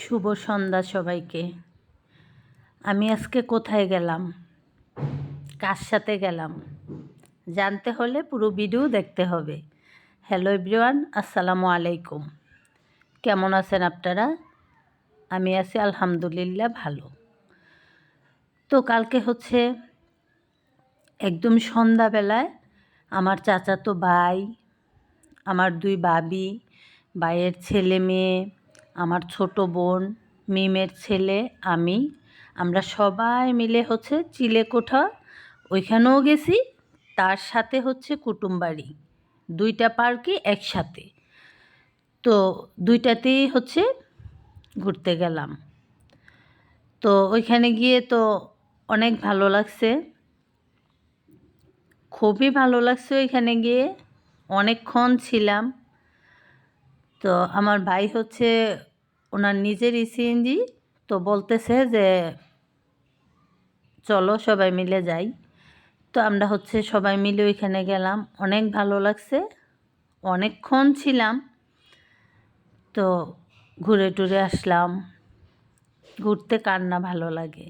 শুভ সন্ধ্যা সবাইকে। আমি আজকে কোথায় গেলাম, কার সাথে গেলাম জানতে হলে পুরো ভিডিও দেখতে হবে। হ্যালো এভরিওয়ান, আসসালামু আলাইকুম। কেমন আছেন আপনারা? আমি আছি আলহামদুলিল্লাহ ভালো। তো কালকে হচ্ছে একদম সন্ধ্যাবেলায় আমার চাচাতো ভাই, আমার দুই ভাবি, ভাইয়ের ছেলে মেয়ে, আমার ছোট বোন, মিমের ছেলে, আমরা সবাই মিলে হচ্ছে চিলেকোঠা ওইখানেও গেছি। তার সাথে হচ্ছে কুটুমবাড়ি, দুইটা পার্কই একসাথে। তো দুইটাতেই হচ্ছে ঘুরতে গেলাম। তো ওইখানে গিয়ে তো অনেক ভালো লাগছে, খুবই ভালো লাগছে। ওইখানে গিয়ে অনেকক্ষণ ছিলাম। তো আমার ভাই হচ্ছে ওনার নিজেরই সিএনজি, তো বলতেছে যে চলো সবাই মিলে যাই। তো আমরা হচ্ছে সবাই মিলে ওইখানে গেলাম, অনেক ভালো লাগছে, অনেকক্ষণ ছিলাম। তো ঘুরে টুরে আসলাম। ঘুরতে কার না ভালো লাগে?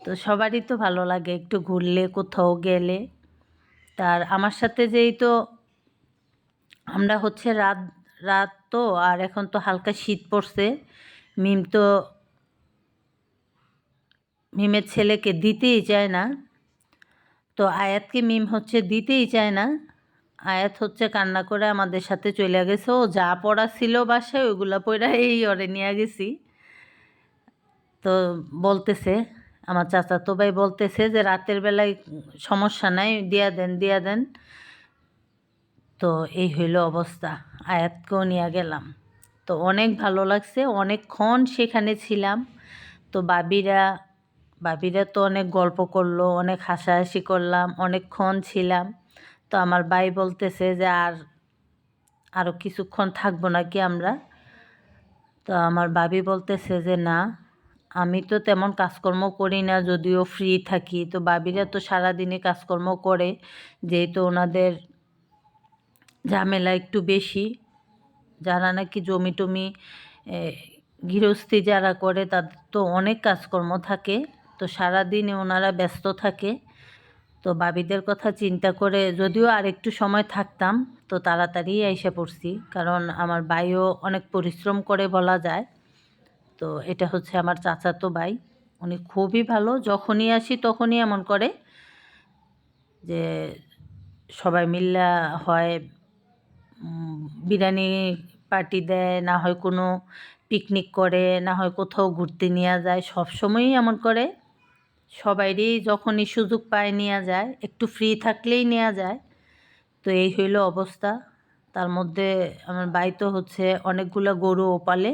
তো সবারই তো ভালো লাগে একটু ঘুরলে, কোথাও গেলে। তার আমার সাথে যেই তো আমরা হচ্ছে রাত রাত তো, আর এখন তো হালকা শীত পড়ছে। মিমের ছেলেকে দিতেই চায় না, তো আয়াতকে মিম হচ্ছে দিতেই চায় না। আয়াত হচ্ছে কান্না করে আমাদের সাথে চলে গেছে। ও যা পড়া ছিল বাসায় ওইগুলা পড়া এই ওরে নিয়ে গেছি। তো বলতেছে আমার চাচাতো ভাই বলতেছে যে রাতের বেলায় সমস্যা নাই, দিয়া দেন দিয়া দেন। তো এই হইল অবস্থা। আয়াতকেও নিয়ে গেলাম। তো অনেক ভালো লাগছে, অনেকক্ষণ সেখানে ছিলাম। তো বাবিরা তো অনেক গল্প করলো, অনেক হাসাহাসি করলাম, অনেকক্ষণ ছিলাম। তো আমার ভাই বলতেছে যে আরও কিছুক্ষণ থাকবো নাকি আমরা। তো আমার ভাবি বলতেছে যে না, আমি তো তেমন কাজকর্ম করি না, যদিও ফ্রি থাকি। তো ভাবিরা তো সারাদিনে কাজকর্ম করে, যেহেতু ওনাদের ঝামেলা একটু বেশি। যারা নাকি জমি টমি গৃহস্থী যারা করে তাদের তো অনেক কাজকর্ম থাকে, তো সারাদিনে ওনারা ব্যস্ত থাকে। তো ভাবিদের কথা চিন্তা করে যদিও আর একটু সময় থাকতাম, তো তাড়াতাড়ি আইসা পড়ছি, কারণ আমার ভাইও অনেক পরিশ্রম করে বলা যায়। তো এটা হচ্ছে আমার চাচাতো ভাই, উনি খুবই ভালো। যখনই আসি তখনই এমন করে যে সবাই মিল্লা হয় বিরিয়ানি পার্টি দেয়, না হয় কোনো পিকনিক করে, না হয় কোথাও ঘুরতে নিয়ে যায়। সবসময়ই এমন করে, সবাইরই যখনই সুযোগ পায় নিয়ে যায়, একটু ফ্রি থাকলেই নেওয়া যায়। তো এই হইল অবস্থা। তার মধ্যে আমার ভাই তো হচ্ছে অনেকগুলো গরুও পালে।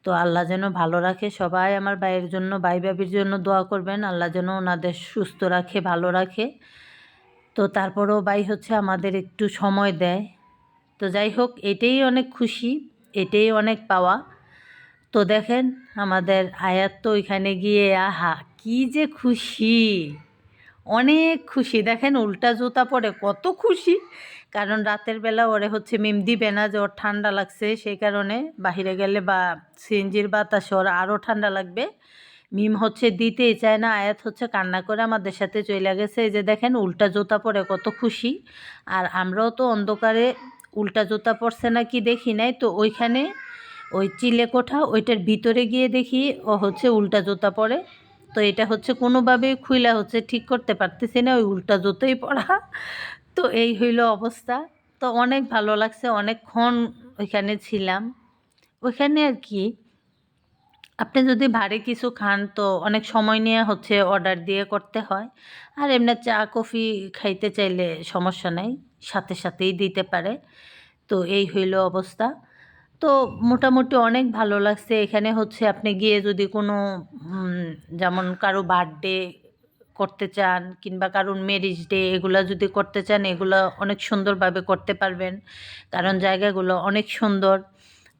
তো আল্লাহ যেন ভালো রাখে। সবাই আমার ভাইয়ের জন্য, ভাই ভাবির জন্য দোয়া করবেন, আল্লাহ যেন ওনাদের সুস্থ রাখে, ভালো রাখে। তো তারপরেও ভাই হচ্ছে আমাদের একটু সময় দেয়। তো যাই হোক, এটাই অনেক খুশি, এটাই অনেক পাওয়া। তো দেখেন আমাদের আয়াত তো ওইখানে গিয়ে আহা কি যে খুশি, অনেক খুশি। দেখেন উল্টা জুতা পরে কত খুশি, কারণ রাতের বেলা ওরে হচ্ছে মিম দিবে না, যে ওর ঠান্ডা লাগছে, সেই কারণে বাহিরে গেলে বা সিএনজির বাতাসে ওর আরও ঠান্ডা লাগবে। মিম হচ্ছে দিতেই চায় না। আয়াত হচ্ছে কান্না করে আমাদের সাথে চলে গেছে। এই যে দেখেন উল্টা জুতা পরে কত খুশি। আর আমরাও তো অন্ধকারে উল্টা জুতা পরছে না কি দেখি নাই। তো ওইখানে ওই চিলেকোঠা ওইটার ভিতরে গিয়ে দেখি ও হচ্ছে উল্টা জুতা পরে। তো এটা হচ্ছে কোনোভাবেই খুইলা হচ্ছে ঠিক করতে পারতেছি না, ওই উল্টা জুতোই পরা। তো এই হইল অবস্থা। তো অনেক ভালো লাগছে, অনেকক্ষণ ওইখানে ছিলাম। ওইখানে আর কি, আপনি যদি ভারী কিছু খান তো অনেক সময় নিয়ে হচ্ছে অর্ডার দিয়ে করতে হয়। আর এমনি চা কফি খাইতে চাইলে সমস্যা নাই, সাথে সাথেই দিতে পারে। তো এই হইল অবস্থা। তো মোটামুটি অনেক ভালো লাগছে। এখানে হচ্ছে আপনি গিয়ে যদি কোনো যেমন কারো বার্থডে করতে চান, কিংবা কারোর ম্যারেজ ডে, এগুলা যদি করতে চান, এগুলো অনেক সুন্দরভাবে করতে পারবেন, কারণ জায়গাগুলো অনেক সুন্দর।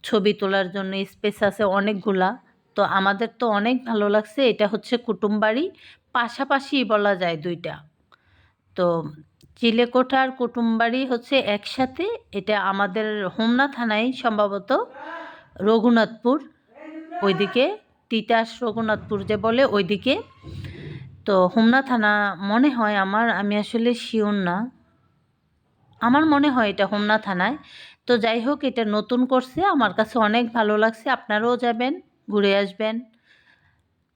ছবি তোলার জন্য স্পেস আছে অনেকগুলা। তো আমাদের তো অনেক ভালো লাগছে। এটা হচ্ছে কুটুমবাড়ি, পাশাপাশি বলা যায় দুইটা। তো চিলেকোঠা আর কুটুমবাড়ি হচ্ছে একসাথে। এটা আমাদের হোমনা থানায় সম্ভবত রঘুনাথপুর, ওইদিকে তিতাস রঘুনাথপুর যে বলে ওইদিকে। তো হোমনা থানা মনে হয় আমি আসলে শিওর না, আমার মনে হয় এটা হোমনা থানায়। তো যাই হোক, এটা নতুন করছে, আমার কাছে অনেক ভালো লাগছে। আপনারাও যাবেন, ঘুরে আসবেন।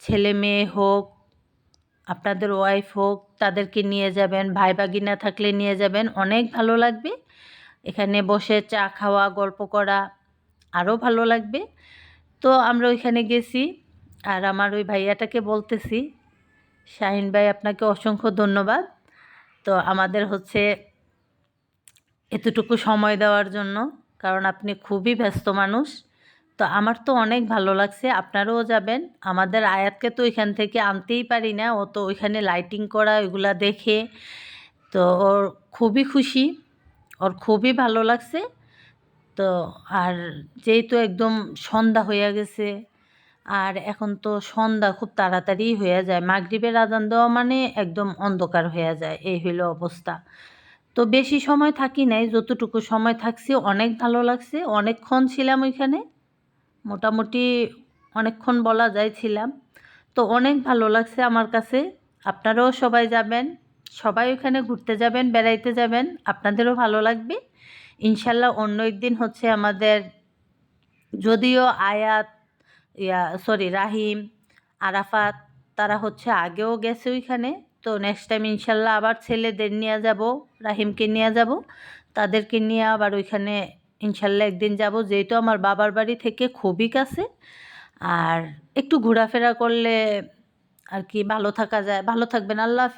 ছেলে মেয়ে হোক, আপনাদের ওয়াইফ হোক, তাদেরকে নিয়ে যাবেন, ভাই ভাগিনা থাকলে নিয়ে যাবেন, অনেক ভালো লাগবে। এখানে বসে চা খাওয়া, গল্প করা আরও ভালো লাগবে। তো আমরা ওইখানে গেছি, আর আমার ওই ভাইয়াটাকে বলতেছি, শাহিন ভাই আপনাকে অসংখ্য ধন্যবাদ। তো আমাদের হচ্ছে এতটুকু সময় দেওয়ার জন্য, কারণ আপনি খুবই ব্যস্ত মানুষ। তো আমার তো অনেক ভালো লাগছে, আপনারাও যাবেন। আমাদের আয়াতকে তো ওইখান থেকে আনতেই পারি না, ও তো ওইখানে লাইটিং করা ওইগুলা দেখে তো ওর খুবই খুশি, ওর খুবই ভালো লাগছে। তো আর যেহেতু একদম সন্ধ্যা হয়ে গেছে, আর এখন তো সন্ধ্যা খুব তাড়াতাড়ি হয়ে যায়, মাগরিবের আজান দেওয়া মানে একদম অন্ধকার হয়ে যায়, এই হইল অবস্থা। তো বেশি সময় থাকি নাই, যতটুকু সময় থাকছি অনেক ভালো লাগছে। অনেকক্ষণ ছিলাম ওইখানে, মোটামুটি অনেকক্ষণ বলা যায় ছিলাম। তো অনেক ভালো লাগছে আমার কাছে। আপনারাও সবাই যাবেন, সবাই ওইখানে ঘুরতে যাবেন, বেড়াইতে যাবেন, আপনাদেরও ভালো লাগবে ইনশাল্লাহ। অন্য একদিন হচ্ছে আমাদের, যদিও আয়াত রাহিম, আরাফাত তারা হচ্ছে আগেও গেছে ওইখানে। তো নেক্সট টাইম ইনশাল্লাহ আবার ছেলেদের নিয়ে যাব, রাহিমকে নিয়ে যাব, তাদেরকে নিয়ে আবার ওইখানে ইনশাল্লাহ একদিন যাব, যেহেতু আমার বাবার বাড়ি থেকে খুবই কাছে। আর একটু ঘোরাফেরা করলে আর কি ভালো থাকা যায়। ভালো থাকবেন, আল্লাহ হাফেজ।